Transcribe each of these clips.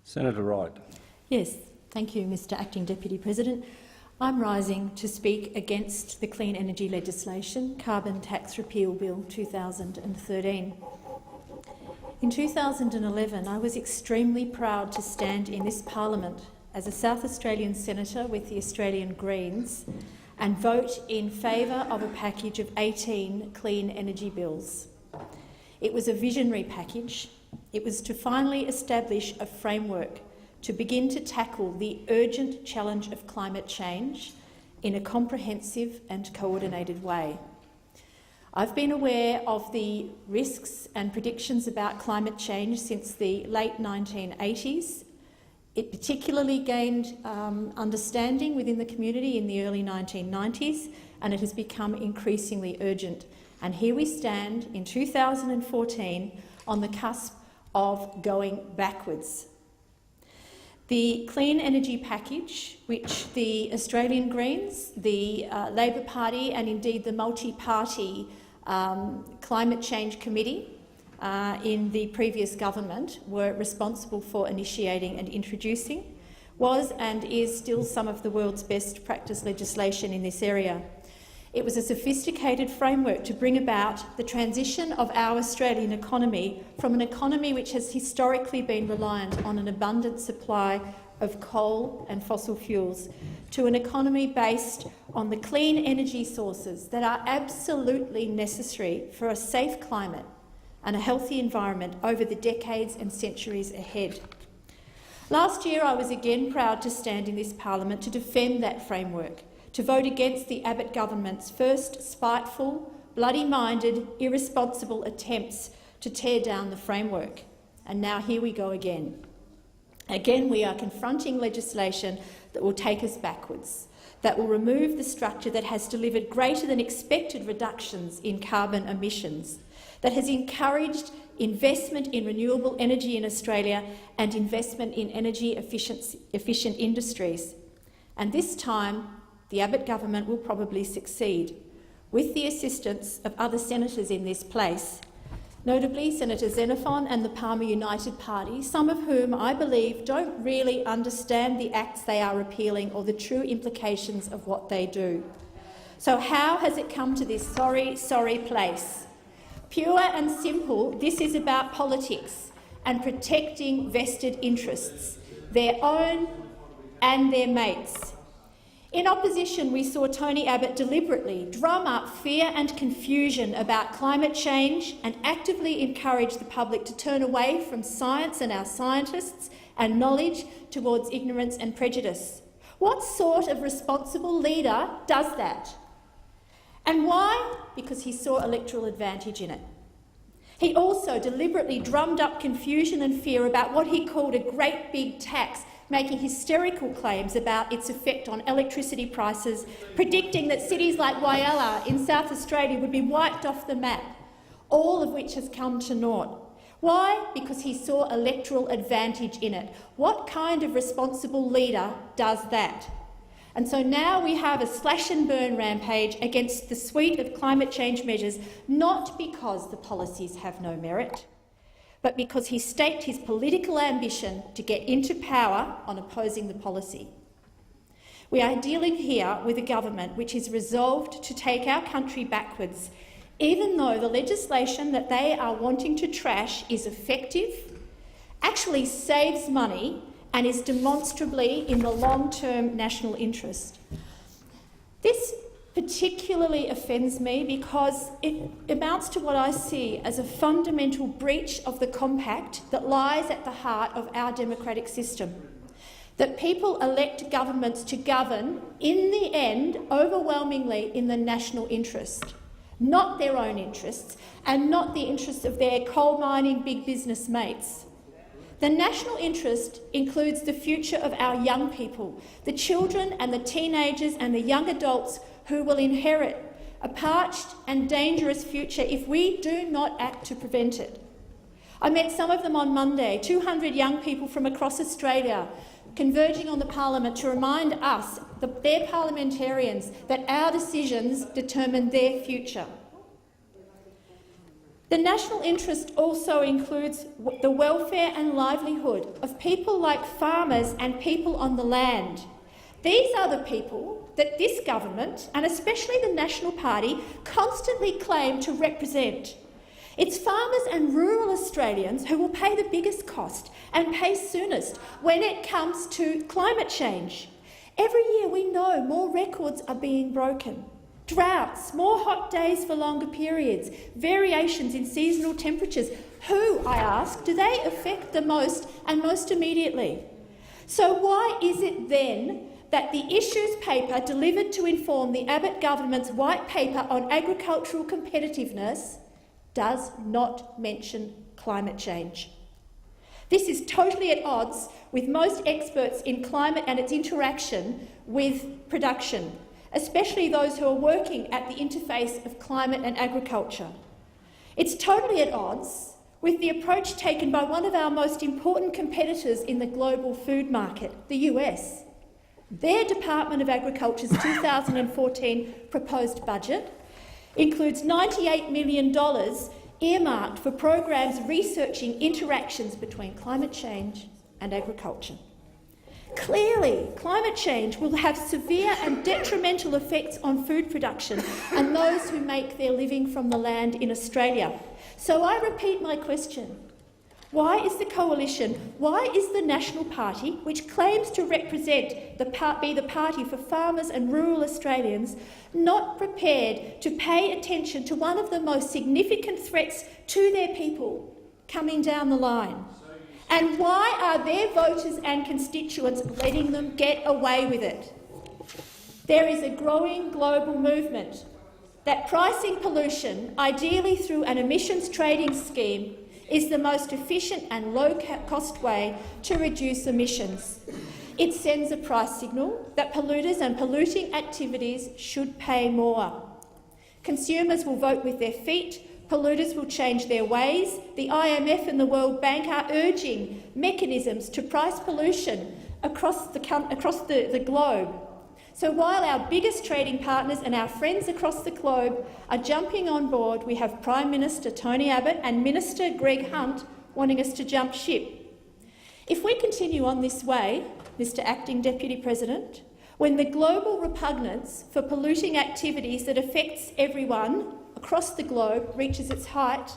Senator Wright. Yes, thank you, Mr Acting Deputy President. I'm rising to speak against the clean energy legislation, Carbon Tax Repeal Bill 2013. In 2011, I was extremely proud to stand in this parliament as a South Australian senator with the Australian Greens and vote in favour of a package of 18 clean energy bills. It was a visionary package. It was to finally establish a framework to begin to tackle the urgent challenge of climate change in a comprehensive and coordinated way. I've been aware of the risks and predictions about climate change since the late 1980s. It particularly gained understanding within the community in the early 1990s, and it has become increasingly urgent. And here we stand in 2014 on the cusp of going backwards. The clean energy package, which the Australian Greens, the Labor Party and indeed the multi-party Climate Change Committee in the previous government were responsible for initiating and introducing, was and is still some of the world's best practice legislation in this area. It was a sophisticated framework to bring about the transition of our Australian economy from an economy which has historically been reliant on an abundant supply of coal and fossil fuels to an economy based on the clean energy sources that are absolutely necessary for a safe climate and a healthy environment over the decades and centuries ahead. Last year, I was again proud to stand in this parliament to defend that framework, to vote against the Abbott government's first spiteful, bloody-minded, irresponsible attempts to tear down the framework. And now here we go again. Again, we are confronting legislation that will take us backwards, that will remove the structure that has delivered greater than expected reductions in carbon emissions, that has encouraged investment in renewable energy in Australia and investment in energy efficient industries. And this time, the Abbott government will probably succeed, with the assistance of other senators in this place, notably Senator Xenophon and the Palmer United Party, some of whom I believe don't really understand the acts they are repealing or the true implications of what they do. So how has it come to this sorry, sorry place? Pure and simple, this is about politics and protecting vested interests, their own and their mates. In opposition, we saw Tony Abbott deliberately drum up fear and confusion about climate change and actively encourage the public to turn away from science and our scientists and knowledge towards ignorance and prejudice. What sort of responsible leader does that? And why? Because he saw electoral advantage in it. He also deliberately drummed up confusion and fear about what he called a great big tax, making hysterical claims about its effect on electricity prices, predicting that cities like Whyalla in South Australia would be wiped off the map, all of which has come to naught. Why? Because he saw electoral advantage in it. What kind of responsible leader does that? And so now we have a slash-and-burn rampage against the suite of climate change measures, not because the policies have no merit, but because he staked his political ambition to get into power on opposing the policy. We are dealing here with a government which is resolved to take our country backwards, even though the legislation that they are wanting to trash is effective, actually saves money and is demonstrably in the long-term national interest. This particularly offends me because it amounts to what I see as a fundamental breach of the compact that lies at the heart of our democratic system, that people elect governments to govern, in the end, overwhelmingly in the national interest, not their own interests and not the interests of their coal mining big business mates. The national interest includes the future of our young people, the children and the teenagers and the young adults who will inherit a parched and dangerous future if we do not act to prevent it. I met some of them on Monday, 200 young people from across Australia, converging on the parliament to remind us, their parliamentarians, that our decisions determine their future. The national interest also includes the welfare and livelihood of people like farmers and people on the land. These are the people that this government, and especially the National Party, constantly claim to represent. It's farmers and rural Australians who will pay the biggest cost and pay soonest when it comes to climate change. Every year we know more records are being broken. Droughts, more hot days for longer periods, variations in seasonal temperatures. Who, I ask, do they affect the most and most immediately? So why is it then that the issues paper delivered to inform the Abbott government's white paper on agricultural competitiveness does not mention climate change? This is totally at odds with most experts in climate and its interaction with production, especially those who are working at the interface of climate and agriculture. It's totally at odds with the approach taken by one of our most important competitors in the global food market, the US. Their Department of Agriculture's 2014 proposed budget includes $98 million earmarked for programs researching interactions between climate change and agriculture. Clearly, climate change will have severe and detrimental effects on food production and those who make their living from the land in Australia. So I repeat my question. Why is the Coalition, why is the National Party, which claims to represent be the party for farmers and rural Australians, not prepared to pay attention to one of the most significant threats to their people coming down the line? And why are their voters and constituents letting them get away with it? There is a growing global movement that pricing pollution, ideally through an emissions trading scheme, is the most efficient and low-cost way to reduce emissions. It sends a price signal that polluters and polluting activities should pay more. Consumers will vote with their feet, polluters will change their ways. The IMF and the World Bank are urging mechanisms to price pollution across the globe. So while our biggest trading partners and our friends across the globe are jumping on board, we have Prime Minister Tony Abbott and Minister Greg Hunt wanting us to jump ship. If we continue on this way, Mr Acting Deputy President, when the global repugnance for polluting activities that affects everyone across the globe reaches its height,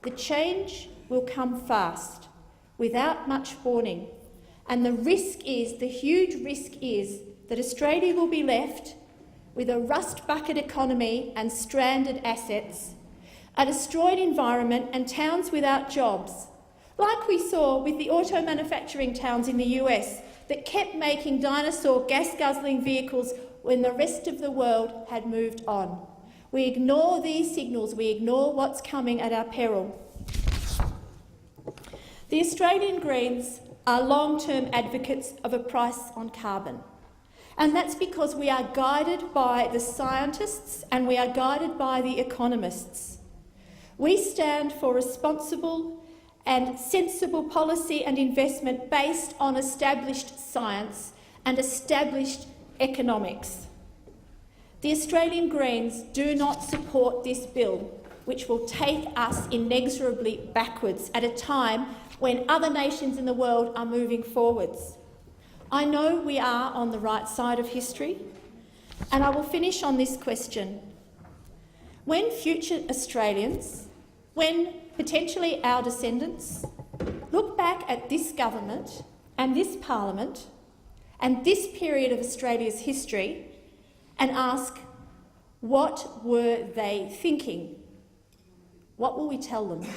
the change will come fast, without much warning. And the huge risk is that Australia will be left with a rust bucket economy and stranded assets, a destroyed environment and towns without jobs, like we saw with the auto manufacturing towns in the US that kept making dinosaur gas-guzzling vehicles when the rest of the world had moved on. We ignore these signals, we ignore what's coming at our peril. The Australian Greens are long-term advocates of a price on carbon. And that's because we are guided by the scientists and we are guided by the economists. We stand for responsible and sensible policy and investment based on established science and established economics. The Australian Greens do not support this bill, which will take us inexorably backwards at a time when other nations in the world are moving forwards. I know we are on the right side of history, and I will finish on this question. When future Australians, when potentially our descendants, look back at this government and this parliament and this period of Australia's history and ask, what were they thinking? What will we tell them?